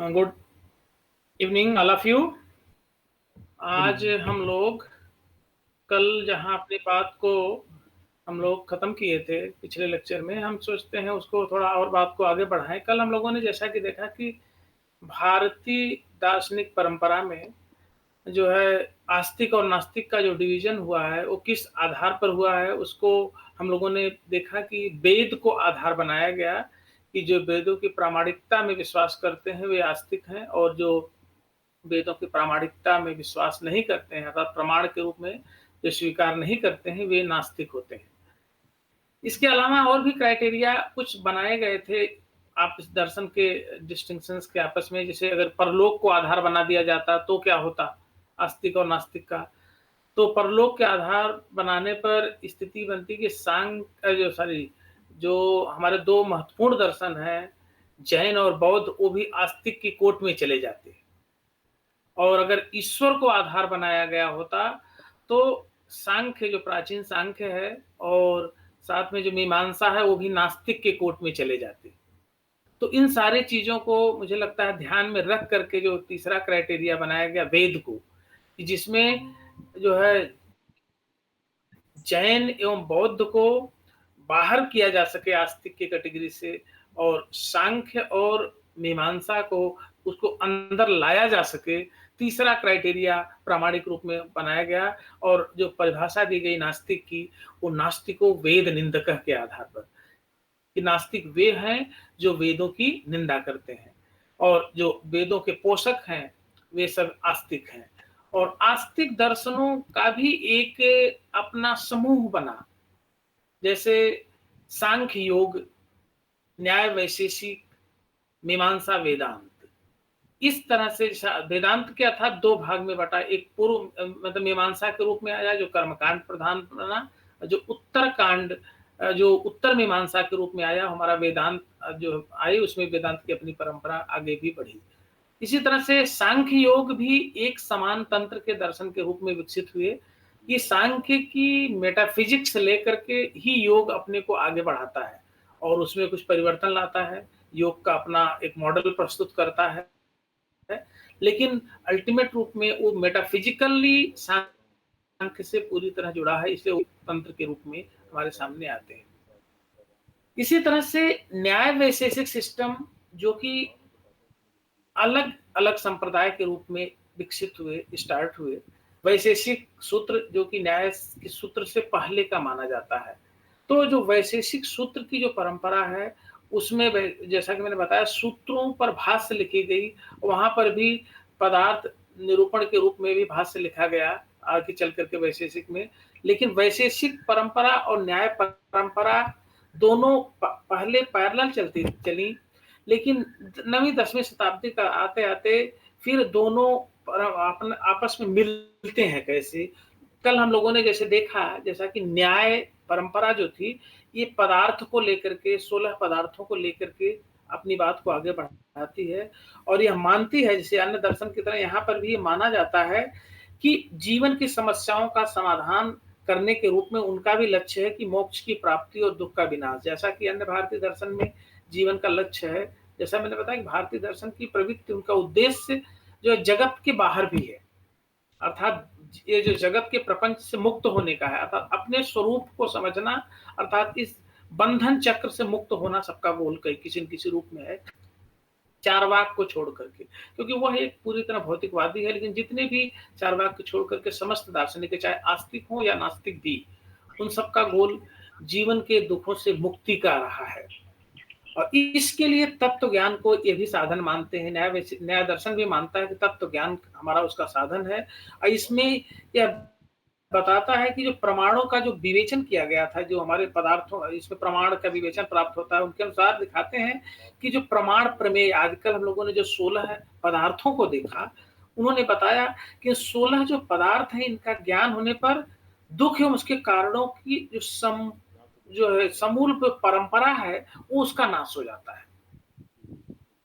Good evening all of you. आज बिल्कुल। हम लोग कल जहां अपनी बात को हम लोग खत्म किए थे पिछले लेक्चर में, हम सोचते हैं उसको थोड़ा और बात को आगे बढ़ाएं। कल हम लोगों ने जैसा कि देखा कि भारतीय दार्शनिक परंपरा में जो है आस्तिक और नास्तिक का जो डिवीजन हुआ है वो किस आधार पर हुआ है, उसको हम लोगों ने देखा कि वेद को आधार बनाया गया कि जो वेदों की प्रामाणिकता में विश्वास करते हैं वे आस्तिक हैं, और जो वेदों की प्रामाणिकता में विश्वास नहीं करते हैं अर्थात प्रमाण के रूप में जो स्वीकार नहीं करते हैं वे नास्तिक होते हैं। इसके अलावा और भी क्राइटेरिया कुछ बनाए गए थे आप इस दर्शन के डिस्टिंक्शंस के आपस में, जैसे अगर परलोक को आधार बना दिया जाता तो क्या होता आस्तिक और नास्तिक का। तो परलोक के आधार बनाने पर स्थिति बनती कि जो हमारे दो महत्वपूर्ण दर्शन हैं जैन और बौद्ध, वो भी आस्तिक की कोट में चले जाते हैं। और अगर ईश्वर को आधार बनाया गया होता तो सांख्य, जो प्राचीन सांख्य है, और साथ में जो मीमांसा है वो भी नास्तिक के कोट में चले जाते। तो इन सारे चीजों को मुझे लगता है ध्यान में रख करके जो तीसरा क्राइटेरिया बनाया गया वेद को, कि जिसमें जो है जैन एवं बौद्ध को बाहर किया जा सके आस्तिक की कैटेगरी से, और सांख्य और मीमांसा को उसको अंदर लाया जा सके। तीसरा क्राइटेरिया प्रामाणिक रूप में बनाया गया, और जो परिभाषा दी गई नास्तिक की, वो नास्तिको वेद निंदक के आधार पर, कि नास्तिक वे हैं जो वेदों की निंदा करते हैं, और जो वेदों के पोषक हैं वे सब आस्तिक हैं। और आस्तिक दर्शनों का भी एक अपना समूह बना, जैसे सांख्य योग, न्याय वैशेषिक, मीमांसा वेदांत। इस तरह से वेदांत क्या था, दो भाग में बटा। एक पूर्व मतलब मीमांसा के रूप में आया जो कर्मकांड प्रधान बना, जो उत्तर कांड जो उत्तर मीमांसा के रूप में आया हमारा वेदांत जो आई, उसमें वेदांत की अपनी परंपरा आगे भी बढ़ी। इसी तरह से सांख्य योग भी एक समान तंत्र के दर्शन के रूप में विकसित हुए। ये सांख्य की मेटाफिजिक्स लेकर के ही योग अपने को आगे बढ़ाता है और उसमें कुछ परिवर्तन लाता है, योग का अपना एक मॉडल प्रस्तुत करता है, लेकिन अल्टीमेट रूप में वो मेटाफिजिकली सांख्य से पूरी तरह जुड़ा है, इसलिए वो तंत्र के रूप में हमारे सामने आते हैं। इसी तरह से न्याय वैशेषिक सिस्टम, जो कि अलग अलग संप्रदाय के रूप में विकसित हुए, स्टार्ट हुए। वैशेषिक सूत्र जो कि न्याय के सूत्र से पहले का माना जाता है। तो जो वैशेषिक सूत्र की जो परंपरा है उसमें जैसा कि मैंने बताया सूत्रों पर भाष्य लिखी गई, वहां पर भी पदार्थ निरूपण के रूप में भी भाष्य लिखा गया आगे चल करके वैशेषिक में। लेकिन वैशेषिक परंपरा और न्याय परंपरा दोनों पहले पैरेलल चली, लेकिन 9वीं 10वीं शताब्दी का आते आते फिर दोनों आपस में मिलते हैं कैसे। कल हम लोगों ने जैसे देखा, जैसा कि न्याय परंपरा जो थी ये पदार्थ को लेकर के 16 पदार्थों को लेकर के अपनी बात को आगे बढ़ाती है, और यह मानती है, जैसे अन्य दर्शन की तरह यहाँ पर भी माना जाता है कि जीवन की समस्याओं का समाधान करने के रूप में उनका भी लक्ष्य है कि मोक्ष की प्राप्ति और दुख का विनाश। जैसा कि अन्य भारतीय दर्शन में जीवन का लक्ष्य है, जैसा मैंने बताया कि भारतीय दर्शन की प्रवृत्ति, उनका उद्देश्य जो जगत के बाहर भी है, अर्थात ये जो जगत के प्रपंच से मुक्त होने का है, अर्थात अपने स्वरूप को समझना, अर्थात इस बंधन चक्र से मुक्त होना सबका गोल कहीं किसी न किसी रूप में है, चारवाक को छोड़ करके। क्योंकि वह एक पूरी तरह भौतिकवादी है, लेकिन जितने भी चारवाक को छोड़ करके समस्त दार्शनिक, चाहे आस्तिक हो या नास्तिक भी, उन सबका गोल जीवन के दुखों से मुक्ति का रहा है। और इसके लिए तत्व ज्ञान को ये भी साधन मानते हैं। न्याय दर्शन भी मानता है कि तत्व ज्ञान हमारा उसका साधन है। और इसमें यह बताता है कि जो प्रमाणों का जो विवेचन किया गया था, जो हमारे पदार्थों, इसमें प्रमाण का विवेचन प्राप्त होता है, उनके अनुसार दिखाते हैं कि जो प्रमाण प्रमेय, आजकल हम लोगों ने जो 16 पदार्थों को देखा, उन्होंने बताया कि 16 जो पदार्थ हैं इनका ज्ञान होने पर दुख एवं उसके कारणों की जो है समूल परंपरा है वो उसका नाश हो जाता है।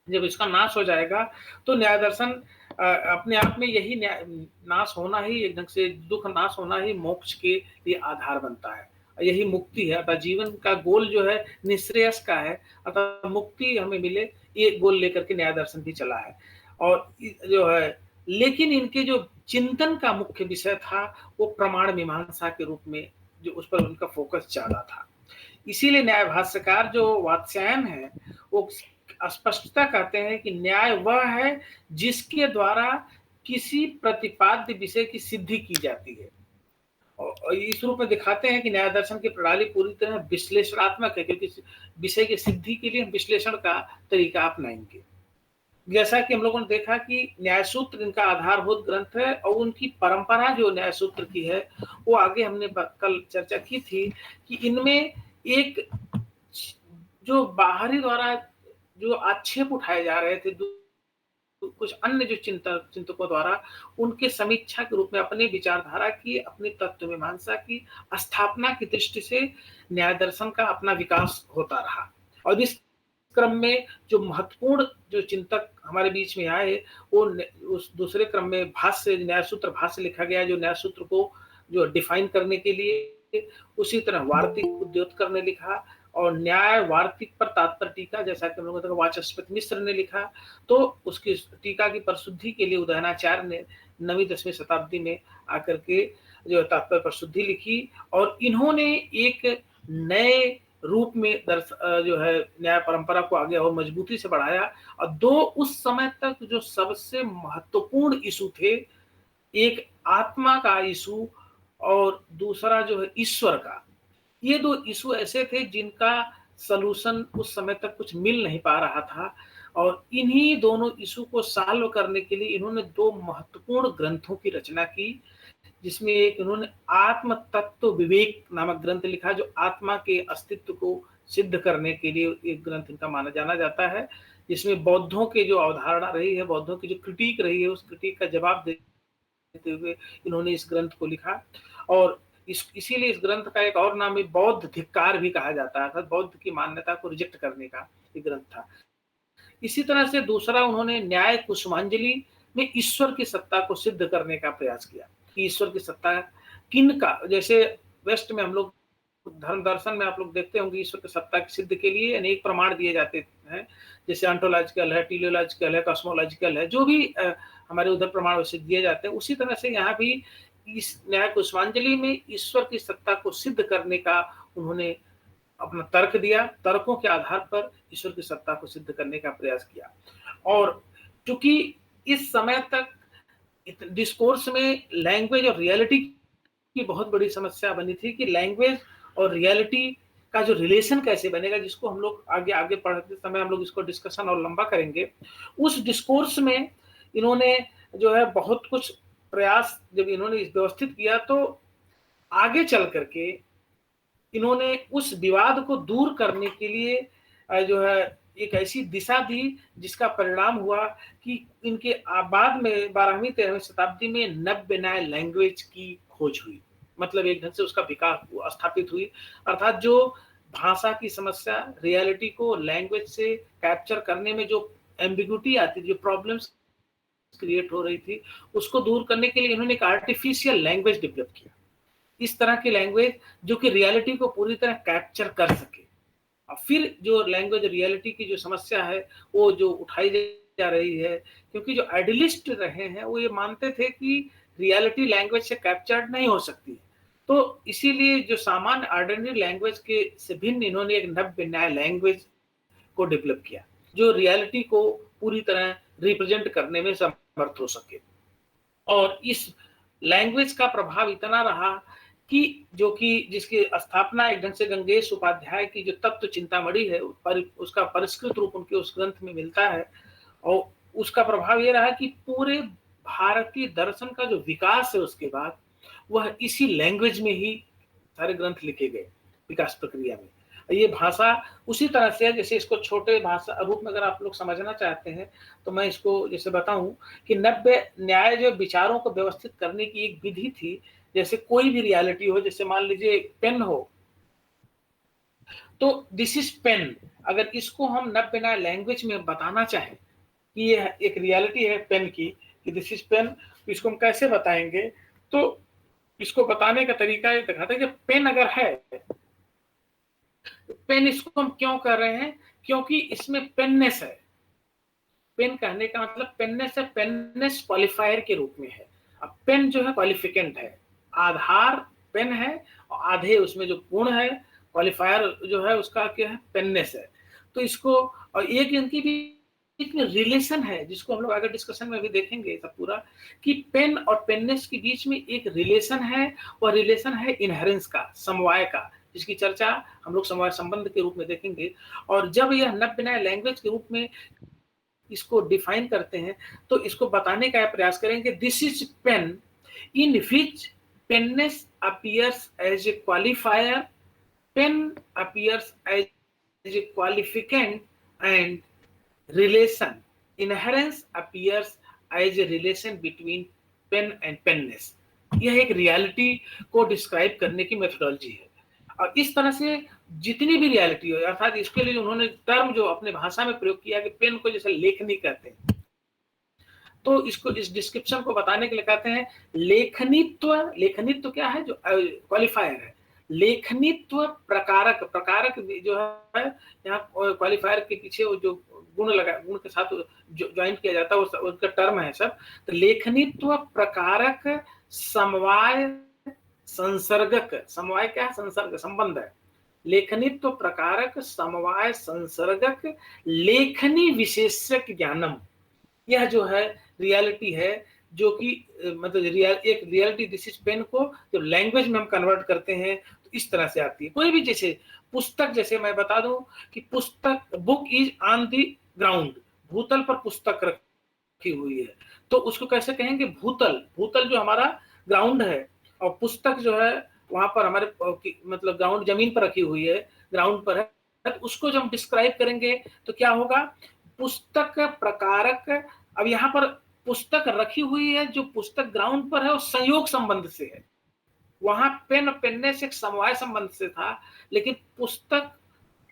जब इसका नाश हो जाएगा तो न्याय दर्शन अपने आप में यही नाश होना ही, एक ढंग से दुख नाश होना ही मोक्ष के लिए आधार बनता है। यही मुक्ति है, अर्थात जीवन का गोल जो है निःश्रेयस का है, अर्थात मुक्ति हमें मिले, ये गोल लेकर के न्याय दर्शन भी चला है। और जो है, लेकिन इनके जो चिंतन का मुख्य विषय था वो प्रमाण मीमांसा के रूप में, जो उस पर उनका फोकस ज्यादा था। इसीलिए न्याय भाष्यकार जो वात्स्यायन है वो स्पष्टता कहते हैं कि न्याय वह है जिसके द्वारा किसी प्रतिपाद्य विषय की सिद्धि की जाती है। और इस रूप में दिखाते हैं कि न्याय दर्शन की प्रणाली पूरी तरह विश्लेषणात्मक है, क्योंकि विषय की सिद्धि के लिए हम विश्लेषण का तरीका अपनाएंगे। जैसा कि हम लोगों ने देखा कि न्याय सूत्र इनका आधारभूत ग्रंथ है, और उनकी परंपरा जो न्याय सूत्र की है वो आगे हमने कल चर्चा की थी कि इनमें एक जो बाहरी द्वारा जो आक्षेप उठाए जा रहे थे, कुछ अन्य जो चिंतकों द्वारा, उनके समीक्षा के रूप में अपने विचारधारा की, अपनी तत्व मीमांसा की स्थापना की दृष्टि से न्याय दर्शन का अपना विकास होता रहा। और इस क्रम में जो महत्वपूर्ण जो चिंतक हमारे बीच में आए, वो उस दूसरे क्रम में भाष्य, न्याय सूत्र भाष्य लिखा गया, जो न्याय सूत्र को जो डिफाइन करने के लिए, उसी तरह वार्तिक उद्योतकर ने लिखा, और न्याय वार्तिक पर तात्पर्य टीका, जैसा कि हम लोगों ने वाचस्पति मिश्र ने लिखा, तो उसकी टीका की प्रशुद्धि के लिए उदयनाचार्य ने 9वीं 10वीं शताब्दी में आकर के जो तात्पर्य प्रशुद्धि लिखी, और इन्होंने एक नए रूप में जो है न्याय परंपरा को आगे और मजबूती से बढ़ाया। और दो उस समय तक जो सबसे महत्वपूर्ण इशू थे, एक आत्मा का इशू और दूसरा जो है ईश्वर का, ये दो इशू ऐसे थे जिनका सलूशन उस समय तक कुछ मिल नहीं पा रहा था। और इन्हीं दोनों इशू को सॉल्व करने के लिए इन्होंने दो महत्वपूर्ण ग्रंथों की रचना की, जिसमें एक इन्होंने आत्म तत्व विवेक नामक ग्रंथ लिखा, जो आत्मा के अस्तित्व को सिद्ध करने के लिए एक ग्रंथ इनका माना जाना जाता है, जिसमें बौद्धों के जो अवधारणा रही है, बौद्धों की जो क्रिटिक रही है, उस क्रिटिक का जवाब देते हुए इन्होंने इस ग्रंथ को लिखा। और इसीलिए इस ग्रंथ का एक और नाम है बौद्ध धिक्कार भी कहा जाता है, अर्थात बौद्ध की मान्यता को रिजेक्ट करने का ये ग्रंथ था। इसी तरह से दूसरा उन्होंने न्याय कुसुमांजलि में ईश्वर की सत्ता को सिद्ध करने का प्रयास किया कि ईश्वर की सत्ता किन का, जैसे वेस्ट में हम लोग धर्म दर्शन में आप लोग देखते होंगे ईश्वर की सत्ता की सिद्ध के लिए अनेक प्रमाण दिए जाते हैं, जैसे ऑन्टोलॉजिकल है, टीलियोलॉजिकल है, कॉस्मोलॉजिकल है, जो भी हमारे उधर प्रमाण वैसे दिए जाते हैं। उसी तरह से यहाँ भी इस न्याय कुसुमांजलि में ईश्वर की सत्ता को सिद्ध करने का उन्होंने अपना तर्क दिया, तर्कों के आधार पर ईश्वर की सत्ता को सिद्ध करने का प्रयास किया। और चूंकि इस समय तक डिस्कोर्स में लैंग्वेज और रियलिटी की बहुत बड़ी समस्या बनी थी कि लैंग्वेज और रियलिटी का जो रिलेशन कैसे बनेगा, जिसको हम लोग आगे आगे पढ़ते समय हम लोग इसको डिस्कशन और लंबा करेंगे। उस डिस्कोर्स में इन्होंने जो है बहुत कुछ प्रयास जब इन्होंने व्यवस्थित किया, तो आगे चल करके इन्होंने उस विवाद को दूर करने के लिए जो है एक ऐसी दिशा दी जिसका परिणाम हुआ कि इनके बाद में 12वीं 13वीं शताब्दी में नव्य न्याय लैंग्वेज की खोज हुई, मतलब एक ढंग से उसका विकास स्थापित हुई। अर्थात जो भाषा की समस्या, रियलिटी को लैंग्वेज से कैप्चर करने में जो एम्बिग्यूटी आती थी, जो प्रॉब्लम्स क्रिएट हो रही थी, उसको दूर करने के लिए इन्होंने एक आर्टिफिशियल लैंग्वेज डेवलप किया, इस तरह की लैंग्वेज जो कि रियलिटी को पूरी तरह कैप्चर कर सके। और फिर जो लैंग्वेज रियलिटी की जो समस्या है वो जो उठाई जा रही है, क्योंकि जो आइडियलिस्ट रहे हैं वो ये मानते थे कि रियलिटी लैंग्वेज से कैप्चर्ड नहीं हो सकती है, तो इसीलिए जो सामान्य ऑर्डिनरी लैंग्वेज के से भिन्न इन्होंने एक नव्य न्याय लैंग्वेज को डेवलप किया, जो रियलिटी को पूरी तरह रिप्रेजेंट करने में समर्थ हो सके। और इस लैंग्वेज का प्रभाव इतना रहा कि जो कि जिसकी स्थापना एक ढंग से गंगेश उपाध्याय की जो तत्व चिंतामणि है, उसका परिष्कृत रूप उनके उस ग्रंथ में मिलता है। और उसका प्रभाव ये रहा कि पूरे भारतीय दर्शन का जो विकास है उसके बाद, वह इसी लैंग्वेज में ही सारे ग्रंथ लिखे गए विकास प्रक्रिया में। ये भाषा उसी तरह से है, जैसे इसको छोटे भाषा रूप में अगर आप लोग समझना चाहते हैं तो मैं इसको जैसे बताऊं कि नव्य न्याय जो विचारों को व्यवस्थित करने की एक विधि थी। जैसे कोई भी रियलिटी हो, जैसे मान लीजिए पेन हो, तो दिस इज पेन, अगर इसको हम नव्य न्याय लैंग्वेज में बताना चाहें कि ये एक रियलिटी है पेन की, कि दिस इज पेन, तो इसको हम कैसे बताएंगे? तो इसको बताने का तरीका ये दिखाता है कि पेन अगर है, पेन इसको हम क्यों कर रहे हैं, क्योंकि इसमें पेननेस है। पेन कहने का मतलब पेननेस है, पेननेस क्वालिफायर के रूप में है। अब पेन जो है क्वालिफिकेंट है, आधार पेन है और आधे उसमें जो गुण है, क्वालिफायर जो है उसका क्या है, पेननेस है। तो इसको, और एक इनकी बीच में रिलेशन है जिसको हम लोग आगे डिस्कशन में भी देखेंगे सब पूरा, कि पेन और पेननेस के बीच में एक रिलेशन है, और रिलेशन है इनहेरेंस का, समवाय का, जिसकी चर्चा हम लोग समवाय संबंध के रूप में देखेंगे। और जब यह नव्य न्याय लैंग्वेज के रूप में इसको डिफाइन करते हैं, तो इसको बताने का प्रयास करेंगे, this is pen in which penness appears as a qualifier, pen appears as a qualificant, and relation inherence appears as a relation between pen and penness. यह एक रियलिटी को डिस्क्राइब करने की मेथोडोलॉजी है। और इस तरह से जितनी भी रियलिटी हो, अर्थात इसके लिए उन्होंने टर्म जो अपने भाषा में प्रयोग किया कि पेन को जैसे लेखनी कहते हैं, तो इसको, इस डिस्क्रिप्शन को बताने के लिए कहते हैं लेखनित्व। लेखनित्व क्या है, जो क्वालिफायर है। लेखनित्व प्रकारक, प्रकारक जो है यहाँ क्वालिफायर के पीछे वो जो गुण लगा, गुण के साथ ज्वाइन किया जाता है, उसका टर्म है सब। तो लेखनित्व प्रकारक समवाय संसर्गक, समवाय क्या है, संसर्ग संबंध है। लेखनित्व प्रकारक समवाय संसर्गक लेखनी विशेषक ज्ञानम, यह जो है रियलिटी है, जो कि मतलब एक रियलिटी, दिस इज पेन को जब लैंग्वेज में हम कन्वर्ट करते हैं तो इस तरह से आती है। कोई भी जैसे पुस्तक, जैसे मैं बता दूं कि पुस्तक, book is on the ground, भूतल पर पुस्तक रखी हुई है, तो उसको कैसे कहेंगे, भूतल। भूतल जो हमारा ग्राउंड है, और पुस्तक जो है वहां पर हमारे मतलब ग्राउंड जमीन पर रखी हुई है, ग्राउंड पर है, तो उसको जब हम डिस्क्राइब करेंगे तो क्या होगा, पुस्तक प्रकारक। अब यहाँ पर पुस्तक रखी हुई है, जो पुस्तक ग्राउंड पर है वो संयोग संबंध से है। वहां पेन पेनने से एक समवाय संबंध से था, लेकिन पुस्तक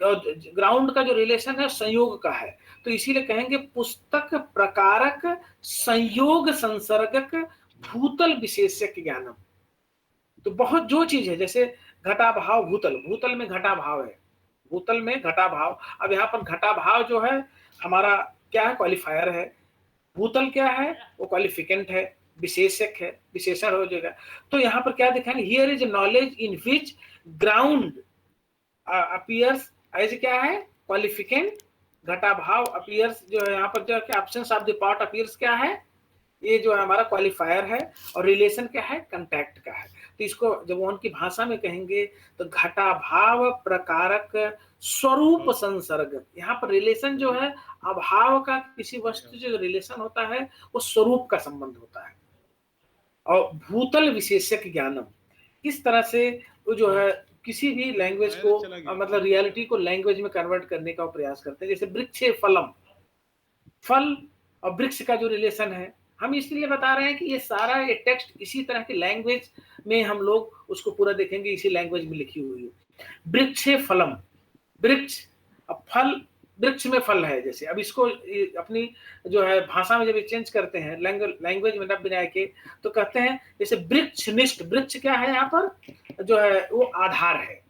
ग्राउंड का जो रिलेशन है संयोग का है, तो इसीलिए कहेंगे पुस्तक प्रकारक संयोग संसर्गक भूतल विशेषक ज्ञानम। तो बहुत जो चीज है, जैसे घटा भाव, भूतल, भूतल में घटा भाव है, भूतल में घटा भाव। अब यहाँ पर घटा भाव जो है हमारा क्या है, क्वालिफायर है। भूतल क्या है, वो क्वालिफिकेंट है, विशेषक है, विशेषण हो जाएगा। तो यहाँ पर क्या दिखाएंगे, here is knowledge in which ground appears as क्या है, क्वालिफिकेंट। घटा भाव अपीयर्स जो है यहाँ पर जो है absence of the part appears क्या है, ये जो है हमारा क्वालिफायर है, और रिलेशन क्या है, कंटैक्ट का है। तो इसको जब वो उनकी भाषा में कहेंगे तो घटा भाव प्रकारक स्वरूप संसर्ग, यहाँ पर रिलेशन जो है अभाव का, किसी वस्तु से जो रिलेशन होता है वो स्वरूप का संबंध होता है। और भूतल विशेषक ज्ञानम, इस तरह से वो जो है किसी भी लैंग्वेज को मतलब रियलिटी को लैंग्वेज में कन्वर्ट करने का प्रयास करते हैं। जैसे वृक्ष फलम, फल और वृक्ष का जो रिलेशन है, हम इसलिए बता रहे हैं कि ये सारा ये टेक्स्ट इसी तरह की लैंग्वेज में हम लोग उसको पूरा देखेंगे, इसी लैंग्वेज में लिखी हुई है। वृक्ष फलम, वृक्ष, अब फल, वृक्ष में फल है। जैसे अब इसको अपनी जो है भाषा में जब चेंज करते हैं लैंग्वेज में नव्य न्याय के, तो कहते हैं जैसे वृक्ष निष्ठ, वृक्ष क्या है यहाँ पर जो है वो आधार है,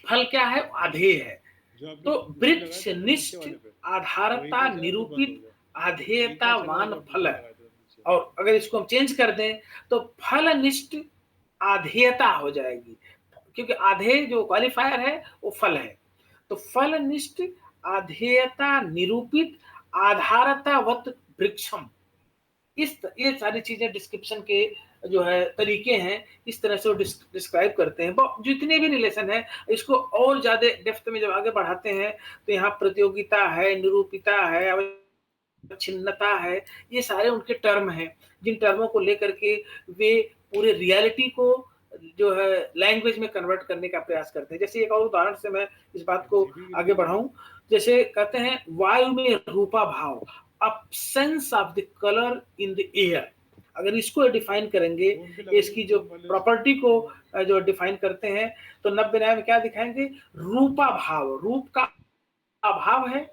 फल क्या है, आधेय है। तो वृक्ष निष्ठ आधारता निरूपित आधेयतावान फल है। और अगर इसको हम चेंज कर दें तो फल निष्ठ आधेयता हो जाएगी, क्योंकि आधेय जो क्वालिफायर है वो फल है। तो फल निष्ठ आधेयता निरूपित आधारतावत वृक्षम, ये सारी चीजें डिस्क्रिप्शन के जो है तरीके हैं, इस तरह से वो डिस्क्राइब करते हैं। जितने भी रिलेशन है, इसको और ज्यादा डेप्थ में जब आगे बढ़ाते हैं तो यहाँ प्रतियोगिता है, निरूपिता है, अवच्छिन्नता है, ये सारे उनके टर्म हैं, जिन टर्मों को लेकर के वे पूरे रियलिटी को जो है लैंग्वेज में कन्वर्ट करने का प्रयास करते हैं। जैसे एक और उदाहरण से मैं इस बात को आगे बढ़ाऊं, जैसे कहते हैं वायु में रूपा भाव, absence of the color in the air। अगर इसको डिफाइन करेंगे, इसकी जो प्रॉपर्टी को जो डिफाइन करते हैं, तो नव्य न्याय में क्या दिखाएंगे, रूपा भाव, रूप का अभाव है,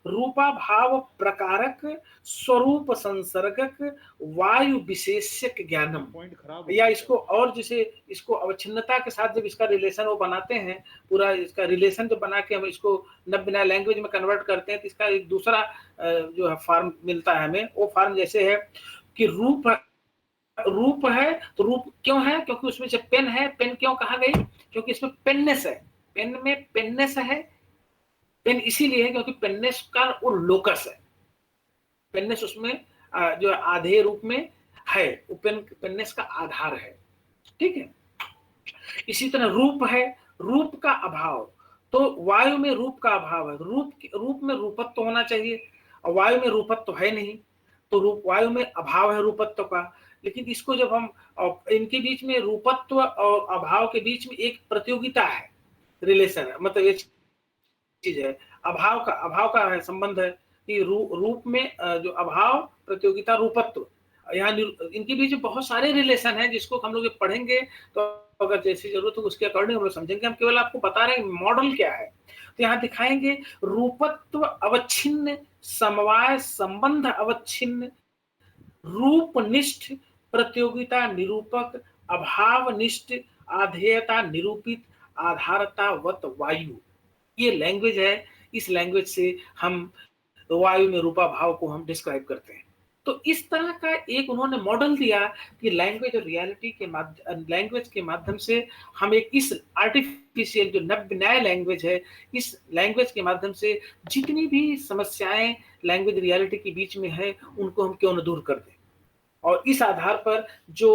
रूपा भाव प्रकारक स्वरूप संसर्गक वायु विशेषक ज्ञानम। या इसको और जिसे इसको अवच्छिन्नता के साथ जब इसका रिलेशन वो बनाते हैं, पूरा इसका रिलेशन जो बना के हम इसको नब्बे लैंग्वेज में कन्वर्ट करते हैं, तो इसका एक दूसरा जो है फॉर्म मिलता है हमें। वो फॉर्म जैसे है कि रूप है तो रूप क्यों है, क्योंकि उसमें जब पेन है, पेन क्यों कहा गई, क्योंकि इसमें पेननेस है, पेन में पेननेस है। पेन इसीलिए है क्योंकि पेननेस का वो लोकस है, पेननेस उसमें जो आधे रूप में है, वो पेननेस का आधार है। ठीक है, इसी तरह रूप है, रूप का अभाव, तो वायु में रूप का अभाव है, रूप में रूपत्व होना चाहिए, और वायु में रूपत्व है नहीं, तो रूप वायु में अभाव है रूपत्व का। लेकिन इसको जब हम इनके बीच में रूपत्व और अभाव के बीच में एक प्रतियोगिता है, रिलेशन है, मतलब ये चीज है, अभाव का है संबंध है कि रूप में जो अभाव प्रतियोगिता रूपत्व, यहाँ इनके बीच में बहुत सारे रिलेशन है जिसको हम लोग पढ़ेंगे, तो अगर जैसी जरूरत हो उसके अकॉर्डिंग हम लोग समझेंगे। हम केवल आपको बता रहे हैं मॉडल क्या है, तो यहाँ दिखाएंगे रूपत्व अवच्छिन्न, समवाय संबंध अवच्छिन्न, रूपनिष्ठ, प्रतियोगिता निरूपक, अभावनिष्ठ, आधेयता निरूपित, आधारतावत वायु। ये लैंग्वेज है, इस लैंग्वेज से हम वायु में रूपा भाव को हम डिस्क्राइब करते हैं। तो इस तरह का एक उन्होंने मॉडल दिया कि लैंग्वेज और रियलिटी के लैंग्वेज के माध्यम से हम एक इस आर्टिफिशियल जो नव्य न्याय लैंग्वेज है, इस लैंग्वेज के माध्यम से जितनी भी समस्याएं लैंग्वेज रियलिटी के बीच में है उनको हम क्यों न दूर कर दें। और इस आधार पर जो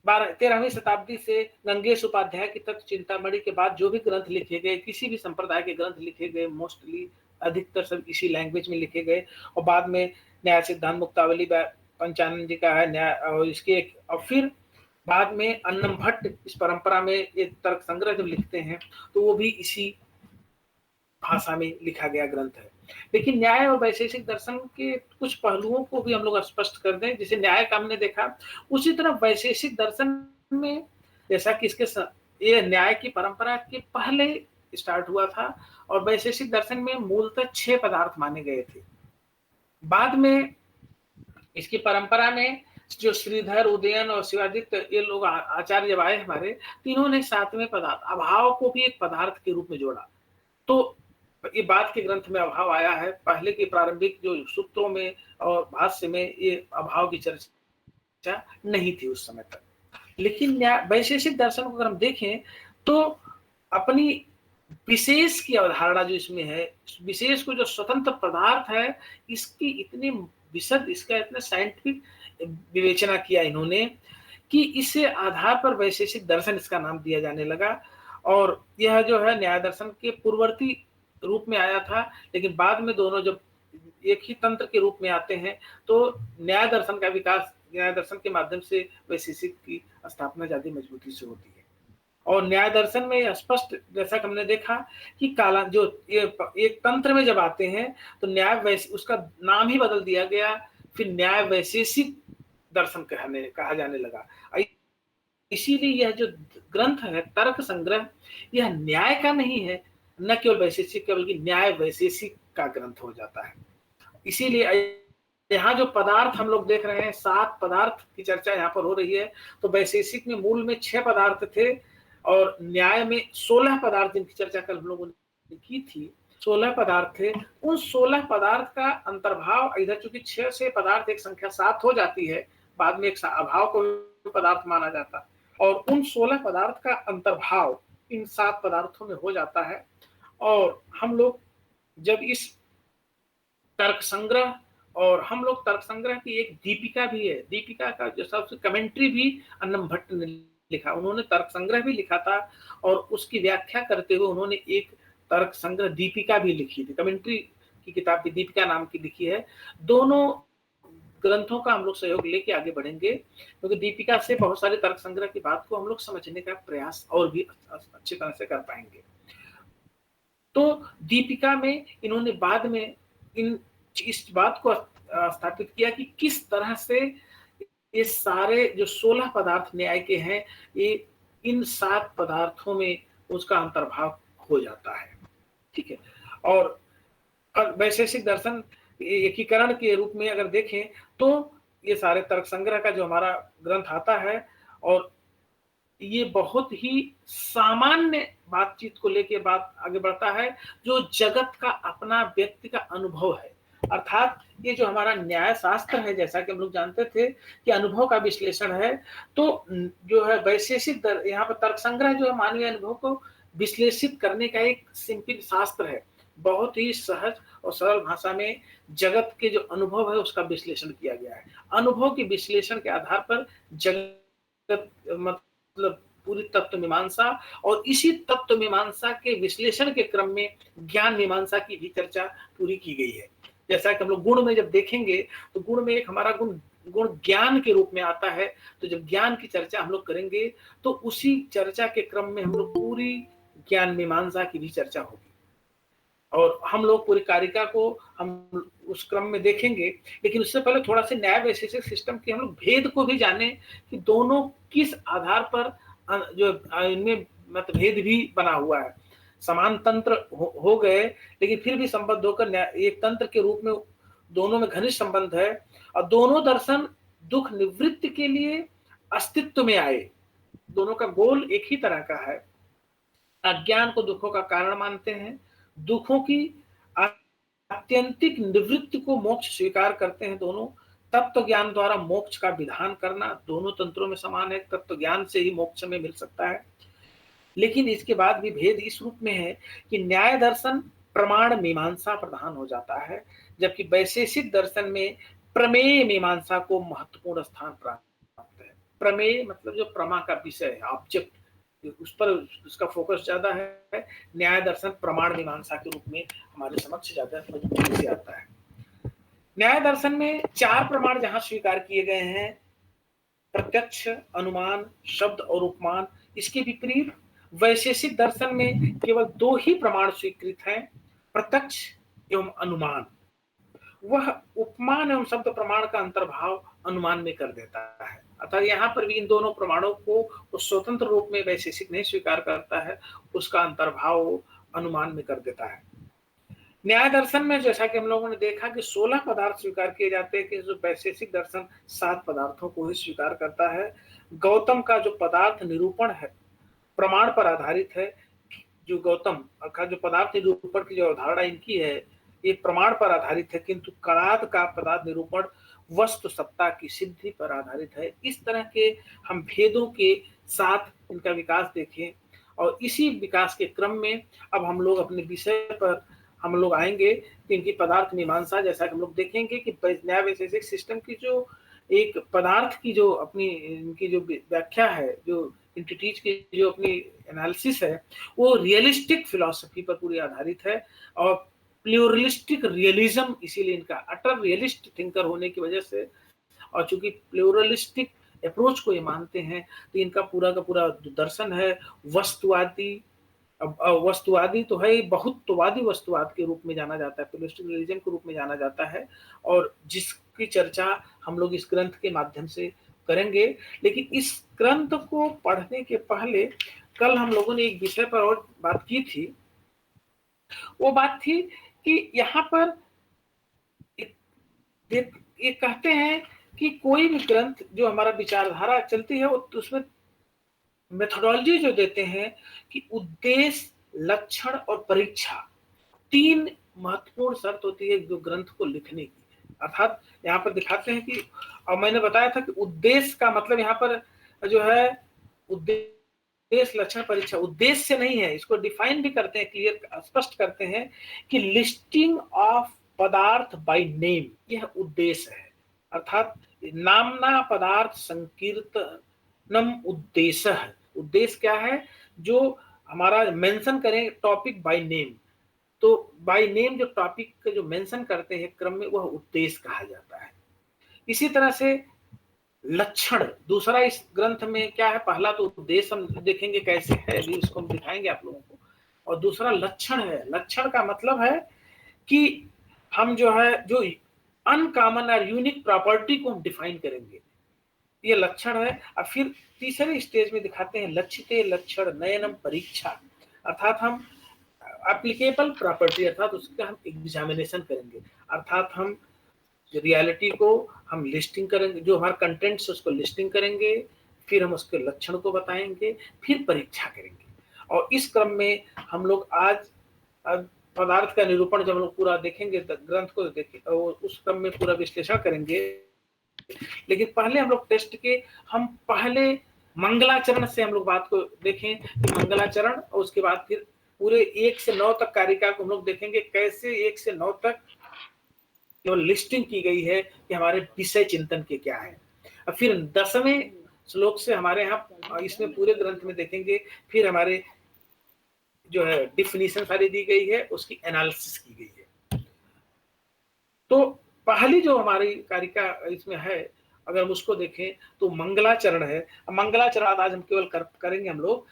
13वीं शताब्दी से गंगेश उपाध्याय की तत्व चिंतामणि के बाद जो भी ग्रंथ लिखे गए, किसी भी संप्रदाय के ग्रंथ लिखे गए, मोस्टली अधिकतर सब इसी लैंग्वेज में लिखे गए। और बाद में न्याय सिद्धांत मुक्तावली पंचानन जी का है न्याय, और इसके और फिर बाद में अन्नम भट्ट इस परंपरा में एक तर्क संग्रह जब लिखते हैं तो वो भी इसी भाषा में लिखा गया ग्रंथ है। लेकिन न्याय और वैशेषिक दर्शन के कुछ पहलुओं को भी हम लोग स्पष्ट कर दें। जैसे न्याय का हमने देखा, उसी तरह वैशेषिक दर्शन में जैसा कि इसके ये न्याय की परंपरा के पहले स्टार्ट हुआ था, और वैशेषिक दर्शन में मूलतः 6 पदार्थ माने गए थे। बाद में इसकी परंपरा में जो श्रीधर, उदयन और शिवादित्य ये लोग आचार्य जब आए हमारे, तीनों ने 7वें पदार्थ अभाव को भी एक पदार्थ के रूप में जोड़ा। तो ये बाद के ग्रंथ में अभाव आया है, पहले के प्रारंभिक जो सूत्रों में और भाष्य में ये अभाव की चर्चा नहीं थी उस समय तक। लेकिन वैशेषिक दर्शन को अगर हम देखें तो अपनी विशेष की अवधारणा जो इसमें है, विशेष को जो स्वतंत्र पदार्थ है, इसकी इतनी विशद, इसका इतना साइंटिफिक विवेचना किया इन्होंने कि इसे आधार पर वैशेषिक दर्शन इसका नाम दिया जाने लगा। और यह जो है न्याय दर्शन के पूर्ववर्ती रूप में आया था, लेकिन बाद में दोनों जब एक ही तंत्र के रूप में आते हैं तो न्याय दर्शन का विकास, न्याय दर्शन के माध्यम से वैशेषिक की स्थापना ज्यादा मजबूती से होती है। और न्याय दर्शन में स्पष्ट, जैसा कि हमने देखा कि काला जो ये एक तंत्र में जब आते हैं तो न्याय उसका नाम ही बदल दिया गया, फिर न्याय वैशेषिक दर्शन कहा जाने लगा। इसीलिए यह जो ग्रंथ है तर्क संग्रह, यह न्याय का नहीं है, न केवल वैशेषिक का, बल्कि न्याय वैशेषिक का ग्रंथ हो जाता है। इसीलिए यहाँ जो पदार्थ हम लोग देख रहे हैं, 7 पदार्थ की चर्चा यहाँ पर हो रही है। तो वैशेषिक में मूल में 6 पदार्थ थे और न्याय में 16 पदार्थ जिनकी चर्चा कल हम लोगों ने की थी, 16 पदार्थ थे। उन 16 पदार्थ का अंतर्भाव इधर चूंकि 6 से पदार्थ एक संख्या 7 हो जाती है, बाद में एक अभाव को पदार्थ माना जाता, और उन 16 पदार्थ का अंतर्भाव इन 7 पदार्थों में हो जाता है। और हम लोग जब इस तर्क संग्रह, और हम लोग तर्क संग्रह की एक दीपिका भी है, दीपिका का जो सबसे कमेंट्री भी अन्नम भट्ट ने लिखा, उन्होंने तर्क संग्रह भी लिखा था, और उसकी व्याख्या करते हुए उन्होंने एक तर्क संग्रह दीपिका भी लिखी थी, कमेंट्री की किताब भी दीपिका नाम की लिखी है। दोनों ग्रंथों का हम लोग सहयोग लेके आगे बढ़ेंगे, क्योंकि दीपिका से बहुत सारे तर्क संग्रह की बात को हम लोग समझने का प्रयास और भी अच्छी तरह से कर पाएंगे। तो दीपिका में इन्होंने बाद में इस बात को स्थापित किया कि किस तरह से ये सारे जो 16 पदार्थ न्याय के हैं, ये इन 7 पदार्थों में उसका अंतर्भाव हो जाता है। ठीक है, और वैशेषिक दर्शन एकीकरण के रूप में अगर देखें तो ये सारे तर्क संग्रह का जो हमारा ग्रंथ आता है, और ये बहुत ही सामान्य बातचीत को लेके बात आगे बढ़ता है, जो जगत का अपना व्यक्ति का अनुभव है। अर्थात ये जो हमारा न्याय शास्त्र है, जैसा कि हम लोग जानते थे कि अनुभव का विश्लेषण है, तो जो है वैशेषिक यहाँ पर तर्क संग्रह जो है मानवीय अनुभव को विश्लेषित करने का एक सिंपल शास्त्र है। बहुत ही सहज और सरल भाषा में जगत के जो अनुभव है उसका विश्लेषण किया गया है। अनुभव के विश्लेषण के आधार पर जगत मतलब पूरी तत्व मीमांसा, और इसी तत्व मीमांसा के विश्लेषण के क्रम में ज्ञान मीमांसा की भी चर्चा पूरी की गई है। जैसा कि हम लोग गुण में जब देखेंगे तो गुण में एक हमारा गुण ज्ञान के रूप में आता है। तो जब ज्ञान की चर्चा हम लोग करेंगे तो उसी चर्चा के क्रम में हम लोग पूरी ज्ञान मीमांसा की भी चर्चा होगी, और हम लोग पूरी कारिका को हम उस क्रम में देखेंगे। लेकिन उससे पहले थोड़ा सा न्याय वैशेषिक सिस्टम के हम लोग भेद को भी जाने कि दोनों किस आधार पर जो इनमें मतभेद भी बना हुआ है। समान तंत्र हो गए लेकिन फिर भी संबद्ध होकर एक तंत्र के रूप में दोनों में घनिष्ठ संबंध है, और दोनों दर्शन दुख निवृत्ति के लिए अस्तित्व में आए। दोनों का गोल एक ही तरह का है। अज्ञान को दुखों का कारण मानते हैं, दुखों की आत्यंतिक निवृत्ति को मोक्ष स्वीकार करते हैं। दोनों तत्व ज्ञान द्वारा मोक्ष का विधान करना दोनों तंत्रों में समान है। तत्व ज्ञान से ही मोक्ष में मिल सकता है। लेकिन इसके बाद भी भेद इस रूप में है कि न्याय दर्शन प्रमाण मीमांसा प्रधान हो जाता है, जबकि वैशेषिक दर्शन में प्रमेय मीमांसा को महत्वपूर्ण स्थान प्राप्त है। प्रमेय मतलब जो प्रमा का विषय है, ऑब्जेक्ट, उस पर उसका फोकस ज्यादा है। न्याय दर्शन प्रमाण मीमांसा के रूप में हमारे समक्ष ज्यादा मजबूती से आता है। न्याय दर्शन में 4 प्रमाण जहां स्वीकार किए गए हैं, प्रत्यक्ष, अनुमान, शब्द और उपमान, इसके विपरीत वैशेषिक दर्शन में केवल 2 ही प्रमाण स्वीकृत हैं, प्रत्यक्ष एवं अनुमान। वह उपमान एवं शब्द प्रमाण का अंतर्भाव अनुमान में कर देता है। अतः यहाँ पर भी इन दोनों प्रमाणों को स्वतंत्र रूप में वैशेषिक नहीं स्वीकार करता है, उसका अंतर्भाव अनुमान में कर देता है। न्याय दर्शन में जैसा कि हम लोगों ने देखा कि 16 पदार्थ स्वीकार किए जाते हैं, कि जो वैशेषिक दर्शन 7 पदार्थों को ही स्वीकार करता है। गौतम का जो पदार्थ निरूपण है प्रमाण पर आधारित है। जो गौतम का जो पदार्थ निरूपण की जो अवधारणा इनकी है ये प्रमाण पर आधारित है, किंतु कणाद का पदार्थ निरूपण वस्तु सत्ता की सिद्धि पर आधारित है। इस तरह के हम भेदों के साथ इनका विकास देखें, और इसी विकास के क्रम में अब हम लोग अपने विषय पर हम लोग आएंगे। तो इनकी पदार्थ मीमांसा, जैसा कि हम लोग देखेंगे कि न्याय वैशेषिक सिस्टम की जो एक पदार्थ की जो अपनी इनकी जो व्याख्या है, जो एंटिटीज की जो अपनी एनालिसिस है, वो रियलिस्टिक फिलॉसफी पर पूरी आधारित है, और प्लूरलिस्टिक रियलिज्म, इसीलिए इनका अटर रियलिस्ट थिंकर होने की वजह से, और चूंकि प्लूरलिस्टिक अप्रोच को ये मानते हैं, तो इनका पूरा का पूरा दर्शन है वस्तुवादी। अब वस्तुवादी तो है, बहुत्ववादी वस्तुवाद के रूप में जाना जाता है, प्लूरलिस्टिक रियलिज्म के रूप में जाना जाता है, और जिसकी चर्चा हम लोग इस ग्रंथ के माध्यम से करेंगे। लेकिन इस ग्रंथ को पढ़ने के पहले कल हम लोगों ने एक विषय पर और बात की थी। वो बात थी कि यहाँ पर ये कहते हैं कि कोई भी ग्रंथ जो हमारा विचारधारा चलती है उसमें मेथोडोलॉजी जो देते हैं कि उद्देश्य, लक्षण और परीक्षा 3 महत्वपूर्ण शर्त होती है जो ग्रंथ को लिखने की। अर्थात यहाँ पर दिखाते हैं कि, और मैंने बताया था कि उद्देश्य का मतलब यहाँ पर जो है उद्देश्य, लक्षण, परीक्षा। उद्देश्य नहीं है, इसको डिफाइन भी करते हैं, क्लियर स्पष्ट करते हैं कि लिस्टिंग ऑफ पदार्थ बाय नेम, यह उद्देश्य है। अर्थात नामना पदार्थ संकीर्तनम उद्देश्य है। उद्देश्य क्या है? जो हमारा मेंशन करें टॉपिक बाय नेम, तो बाय नेम जो टॉपिक का जो मेंशन करते हैं क्रम में, वह उद्देश्य कहा जाता है। इसी तरह से लक्षण, दूसरा इस ग्रंथ में क्या है, पहला तो उद्देश्य हम देखेंगे कैसे है, अभी इसको हम दिखाएंगे आप लोगों को, और दूसरा लक्षण है। लक्षण का मतलब है कि हम जो है जो अनकॉमन और यूनिक प्रॉपर्टी को हम डिफाइन करेंगे, ये लक्षण है। और फिर तीसरे स्टेज में दिखाते हैं लक्षिते लक्षण नयनम परीक्षा। अर्थात हम एप्लीकेबल प्रॉपर्टी अर्थात उसका हम एग्जामिनेशन करेंगे, अर्थात हम रियलिटी को हम लिस्टिंग करेंगे, जो हमारा कंटेंट्स उसको लिस्टिंग करेंगे, फिर हम उसके लक्षण को बताएंगे, फिर परीक्षा करेंगे। और इस क्रम में हम लोग आज पदार्थ का निरूपण जब हम लोग पूरा देखेंगे, ग्रंथ को देखें और उस क्रम में पूरा विश्लेषण करेंगे। लेकिन पहले हम लोग टेस्ट के हम पहले मंगलाचरण से हम लोग बात को देखें कि मंगलाचरण, और उसके बाद फिर पूरे 1 से 9 तक कारिका को हम लोग देखेंगे, कैसे 1 से 9 तक जो लिस्टिंग की गई है कि हमारे विषय चिंतन के क्या है। और फिर 10वें श्लोक से हमारे यहाँ इसमें पूरे ग्रंथ में देखेंगे, फिर हमारे जो है डिफिनीशन सारी दी गई है, उसकी एनालिसिस की गई है। तो पहली जो हमारी कारिका इसमें है, अगर हम उसको देखें तो मंगलाचरण है। मंगलाचरण आज हम केवल करेंगे हम लोग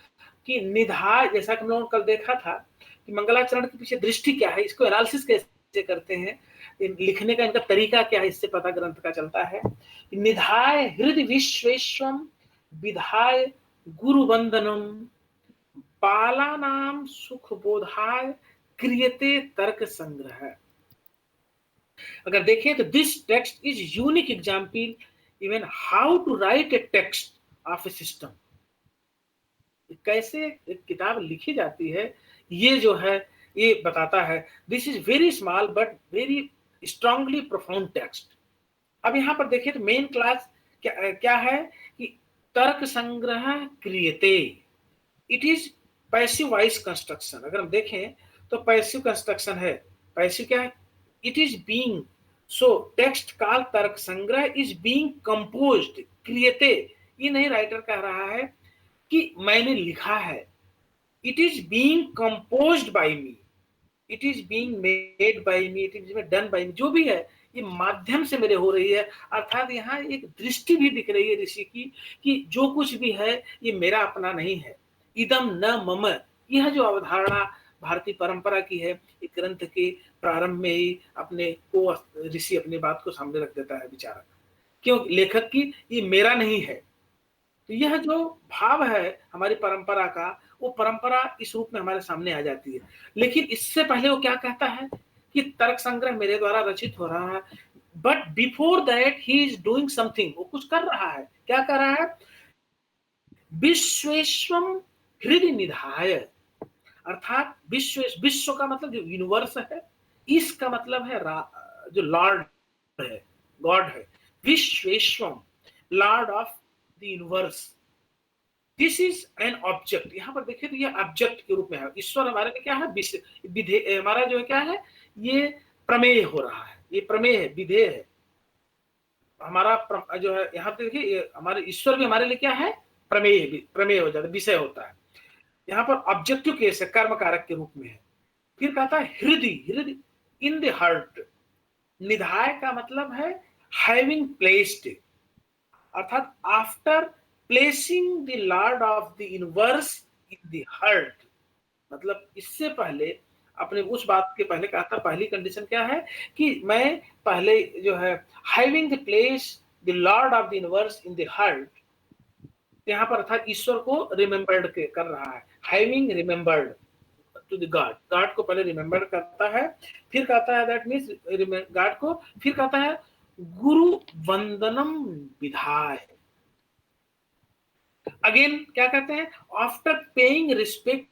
कि निधाय, जैसा कि हम लोगों ने कल देखा था कि मंगलाचरण के पीछे दृष्टि क्या है, इसको एनालिसिस कैसे करते हैं, लिखने का इनका तरीका क्या है, इससे पता ग्रंथ का चलता है। निधाय हृदय विश्वेश्वम विधाय गुरु वंदनम बालानाम सुख बोधाय क्रियते तर्क संग्रह। अगर देखें तो this text is unique example even how to write a text of a system. कैसे एक किताब लिखी जाती है, ये जो है ये बताता है। This is very small but very strongly profound text. अब यहाँ पर देखिए तो मेन क्लास क्या है कि तर्क संग्रह क्रियते, it is passive voice construction. अगर हम देखें तो पैसिव कंस्ट्रक्शन है। पैसिव क्या है? It is being, so text काल तर्क संग्रह इज बीइंग कंपोज्ड क्रियते। ये नहीं राइटर कह रहा है कि मैंने लिखा है, it is being composed by me, it is being made by me, it is done by me. जो भी है ये माध्यम से मेरे हो रही है, अर्थात यहाँ एक दृष्टि भी दिख रही है ऋषि की कि जो कुछ भी है ये मेरा अपना नहीं है। इदम न मम, यह जो अवधारणा भारतीय परंपरा की है, एक ग्रंथ के प्रारंभ में ही अपने को ऋषि अपनी बात को सामने रख देता है विचारक, क्यों लेखक की ये मेरा नहीं है। तो यह जो भाव है हमारी परंपरा का, वो परंपरा इस रूप में हमारे सामने आ जाती है। लेकिन इससे पहले वो क्या कहता है कि तर्क संग्रह मेरे द्वारा रचित हो रहा है, but before that he is doing something, वो कुछ कर रहा है। क्या कर रहा है? विश्वेश्वम हृदय निधाय, अर्थात विश्व का मतलब जो यूनिवर्स है, इसका मतलब है जो लॉर्ड है, गॉड है। विश्वेश्वम, lord of the universe, this is an object. यहाँ पर देखिए तो ये ऑब्जेक्ट के रूप में है। ईश्वर हमारे लिए क्या है? हमारा जो है क्या है, ये प्रमेय हो रहा है, ये प्रमेय है, विधेय है हमारा जो है। यहाँ पे देखिए हमारे ईश्वर भी हमारे लिए क्या है? प्रमेय हो जाता है, विषय होता है। यहाँ पर ऑब्जेक्टिव केस है, कर्म कारक के रूप में है। फिर कहता है हृदय इन द हार्ट। निधाय का मतलब है हैविंग प्लेस्ड, अर्थात after placing the lord of the universe in the heart. मतलब इससे पहले अपने उस बात के पहले कहा था, पहली कंडीशन क्या है कि मैं पहले जो है having the place the lord of the universe in the heart, यहाँ पर अर्थात ईश्वर को रिमेम्बर्ड कर रहा है, having remembered to the God. God को पहले रिमेम्बर करता है, फिर कहता है दैट मीन्स गॉड को, फिर कहता है गुरु वंदनम विधाय। अगेन क्या कहते हैं? After paying respect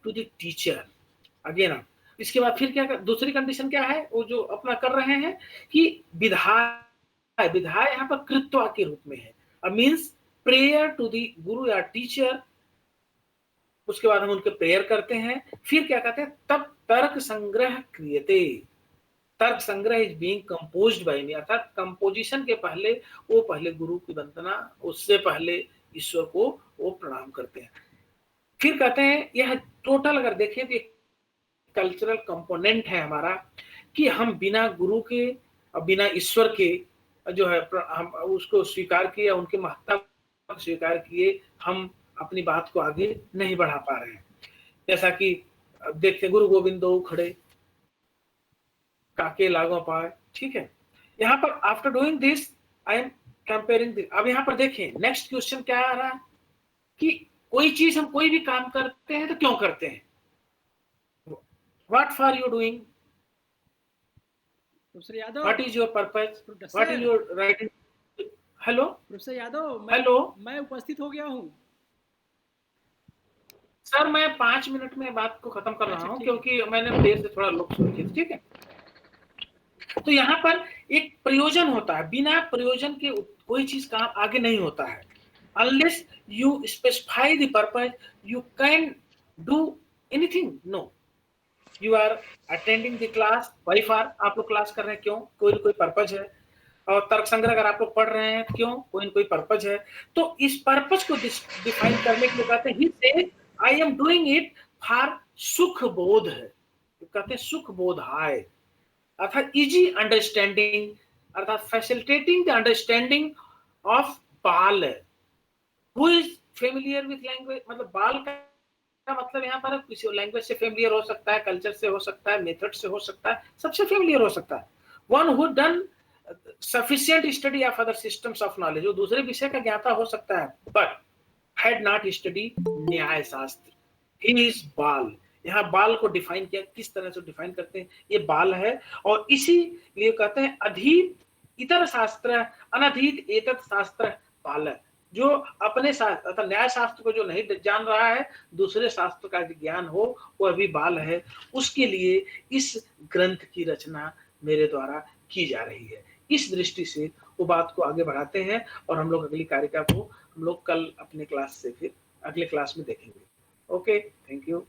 to the teacher. Again इसके बाद फिर क्या दूसरी कंडीशन क्या है वो जो अपना कर रहे हैं कि विधाय, विधाय यहाँ पर कृत्वा के रूप में है, मीन्स प्रेयर टू द गुरु या टीचर। उसके बाद हम उनके प्रेयर करते हैं। फिर क्या कहते हैं? तब तर्क संग्रह क्रियते, तर्क संग्रह इज बीइंग कंपोज्ड बाय मी, अर्थात कंपोजिशन के पहले वो पहले गुरु की वंदना, उससे पहले ईश्वर को वो प्रणाम करते हैं। फिर कहते हैं यह टोटल अगर देखें तो कल्चरल कंपोनेंट है हमारा कि हम बिना गुरु के और बिना ईश्वर के जो है हम उसको स्वीकार किए, उनके महत्ता को स्वीकार किए, हम अपनी बात को आगे नहीं बढ़ा पा रहे हैं। जैसा कि देखते गुरु गोविंदो खड़े काके लागो पाए, ठीक है। यहाँ पर after doing this I am comparing this. अब यहाँ पर देखें नेक्स्ट क्वेश्चन क्या आ रहा है कि कोई चीज हम कोई भी काम करते हैं तो क्यों करते हैं? What for you doing? Professor Yadav, What is your purpose? What is professor your writing? Hello professor Yadav, hello मैं उपस्थित हो गया हूँ। सर, मैं 5 मिनट में बात को खत्म कर रहा अच्छा हूँ, ठीक है। क्योंकि मैंने देर से थोड़ा लोग सुन लिया, ठीक है। तो यहाँ पर एक प्रयोजन होता है, बिना प्रयोजन के कोई चीज काम आगे नहीं होता है। Unless you specify the purpose you can do anything. No, you are attending the class, why for, आप लोग क्लास कर रहे हैं, क्यों? कोई न कोई पर्पज है। और तर्क संग्रह अगर आप लोग पढ़ रहे हैं, क्यों? कोई न कोई पर्पज है। तो इस पर्पज को डिफाइन करने के लिए कहते हैं ही से I am doing it for सुख बोध है, कहते हैं सुख बोध हाय, अर्थात इजी अंडरस्टैंडिंग, अर्थात फैसिलिटेटिंग द अंडरस्टैंडिंग ऑफ बाल। Who is familiar with language, मतलब बाल का मतलब यहाँ पर किसी लैंग्वेज से फेमिलियर हो सकता है, कल्चर से हो सकता है, मेथड से हो सकता है, सबसे फेमिलियर हो सकता है। One who done sufficient study of other systems of knowledge, जो दूसरे विषय का ज्ञाता हो सकता है, बट हैड नॉट स्टडी न्याय शास्त्र, ही इज बाल। यहाँ बाल को डिफाइन किया, किस तरह से डिफाइन करते हैं, ये बाल है। और इसीलिए कहते हैं अधीत इतर शास्त्र अनधीत एतत् शास्त्र बाल, जो अपने शास्त्र अर्थात न्याय शास्त्र को जो नहीं जान रहा है, दूसरे शास्त्र का ज्ञान हो, वह भी बाल है। उसके लिए इस ग्रंथ की रचना मेरे द्वारा की जा रही है। इस दृष्टि से वो बात को आगे बढ़ाते हैं, और हम लोग अगली कारिका को हम लोग कल अपने क्लास से फिर अगले क्लास में देखेंगे। Okay, thank you.